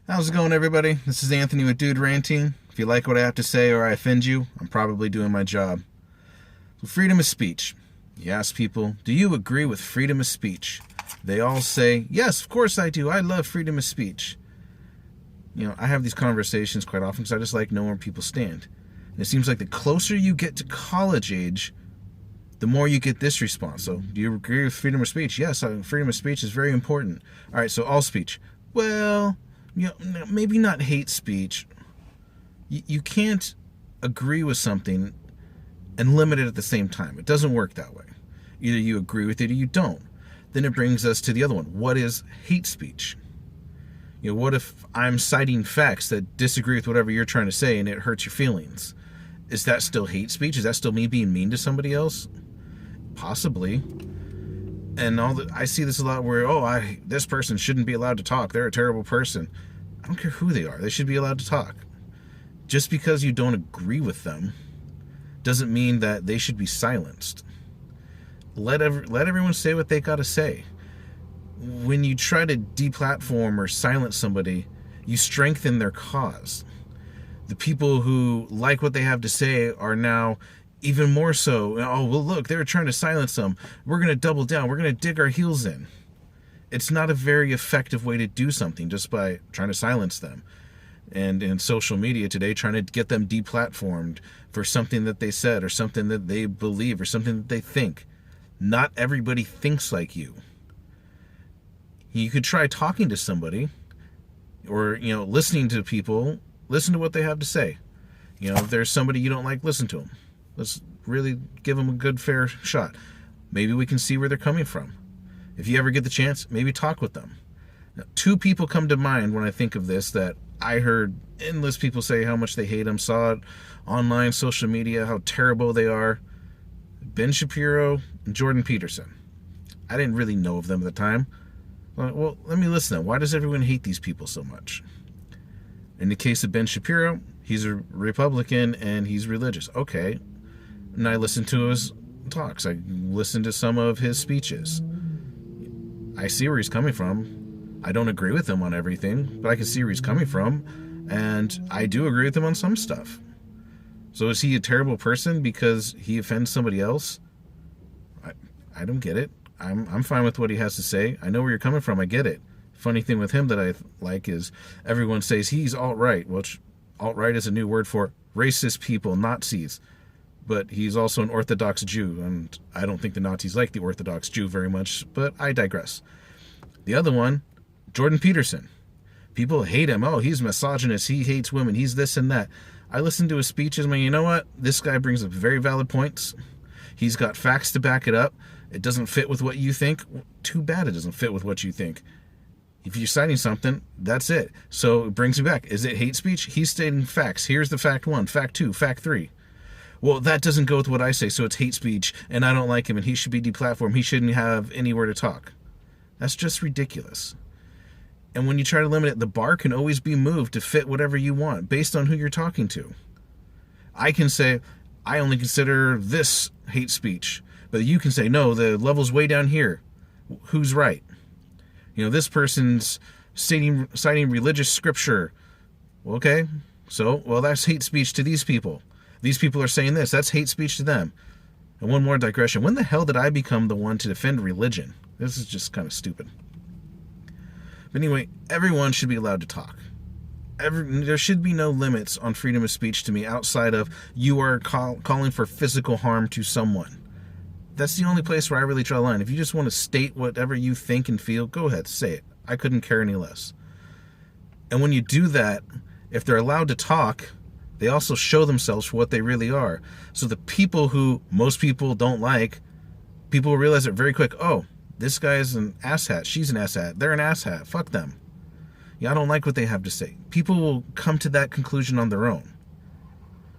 How's it going, everybody? This is Anthony with Dude Ranting. If you like what I have to say or I offend you, I'm probably doing my job. So freedom of speech. You ask people, do you agree with freedom of speech? They all say, yes, of course I do. I love freedom of speech. I have these conversations quite often because I just like knowing where people stand. And it seems like the closer you get to college age, the more you get this response. So, do you agree with freedom of speech? Yes, freedom of speech is very important. All right, so all speech. Well, maybe not hate speech. You can't agree with something and limit it at the same time. It doesn't work that way. Either you agree with it or you don't. Then it brings us to the other one. What is hate speech? What if I'm citing facts that disagree with whatever you're trying to say and it hurts your feelings? Is that still hate speech? Is that still me being mean to somebody else? Possibly. And I see this a lot where, this person shouldn't be allowed to talk. They're a terrible person. I don't care who they are. They should be allowed to talk. Just because you don't agree with them doesn't mean that they should be silenced. Let everyone say what they got to say. When you try to deplatform or silence somebody, you strengthen their cause. The people who like what they have to say are now even more so, look, they were trying to silence them. We're going to double down. We're going to dig our heels in. It's not a very effective way to do something just by trying to silence them. And in social media today, trying to get them deplatformed for something that they said or something that they believe or something that they think. Not everybody thinks like you. You could try talking to somebody or, listening to people. Listen to what they have to say. If there's somebody you don't like, listen to them. Let's really give them a good, fair shot. Maybe we can see where they're coming from. If you ever get the chance, maybe talk with them. Now, two people come to mind when I think of this that I heard endless people say how much they hate them, saw it online, social media, how terrible they are. Ben Shapiro and Jordan Peterson. I didn't really know of them at the time. Well, let me listen to them. Why does everyone hate these people so much? In the case of Ben Shapiro, he's a Republican and he's religious. Okay. And I listened to his talks. I listened to some of his speeches. I see where he's coming from. I don't agree with him on everything, but I can see where he's coming from. And I do agree with him on some stuff. So is he a terrible person because he offends somebody else? I don't get it. I'm fine with what he has to say. I know where you're coming from. I get it. Funny thing with him that I like is everyone says he's alt-right, which alt-right is a new word for racist people, Nazis. But he's also an Orthodox Jew, and I don't think the Nazis like the Orthodox Jew very much, but I digress. The other one, Jordan Peterson. People hate him. Oh, he's misogynist. He hates women. He's this and that. I listened to his speeches, man, you know what? This guy brings up very valid points. He's got facts to back it up. It doesn't fit with what you think. Too bad it doesn't fit with what you think. If you're citing something, that's it. So it brings me back. Is it hate speech? He's stating facts. Here's the fact 1, fact 2, fact 3. Well, that doesn't go with what I say, so it's hate speech, and I don't like him, and he should be deplatformed. He shouldn't have anywhere to talk. That's just ridiculous. And when you try to limit it, the bar can always be moved to fit whatever you want, based on who you're talking to. I can say, I only consider this hate speech, but you can say, no, the level's way down here. Who's right? This person's citing religious scripture. Okay, that's hate speech to these people. These people are saying this. That's hate speech to them. And one more digression. When the hell did I become the one to defend religion? This is just kind of stupid. But anyway, everyone should be allowed to talk. There should be no limits on freedom of speech to me outside of you are calling for physical harm to someone. That's the only place where I really draw the line. If you just want to state whatever you think and feel, go ahead, say it. I couldn't care any less. And when you do that, if they're allowed to talk, they also show themselves for what they really are. So the people who most people don't like, people will realize it very quick. Oh, this guy's an asshat. She's an asshat. They're an asshat. Fuck them. I don't like what they have to say. People will come to that conclusion on their own.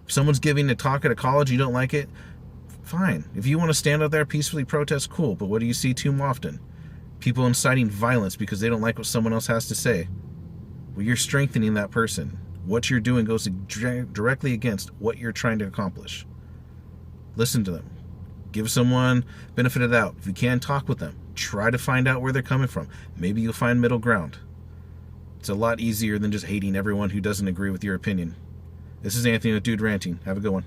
If someone's giving a talk at a college, you don't like it, fine. If you want to stand out there, peacefully protest, cool. But what do you see too often? People inciting violence because they don't like what someone else has to say. Well, you're strengthening that person. What you're doing goes directly against what you're trying to accomplish. Listen to them. Give someone benefit of the doubt. If you can, talk with them. Try to find out where they're coming from. Maybe you'll find middle ground. It's a lot easier than just hating everyone who doesn't agree with your opinion. This is Anthony with Dude Ranting. Have a good one.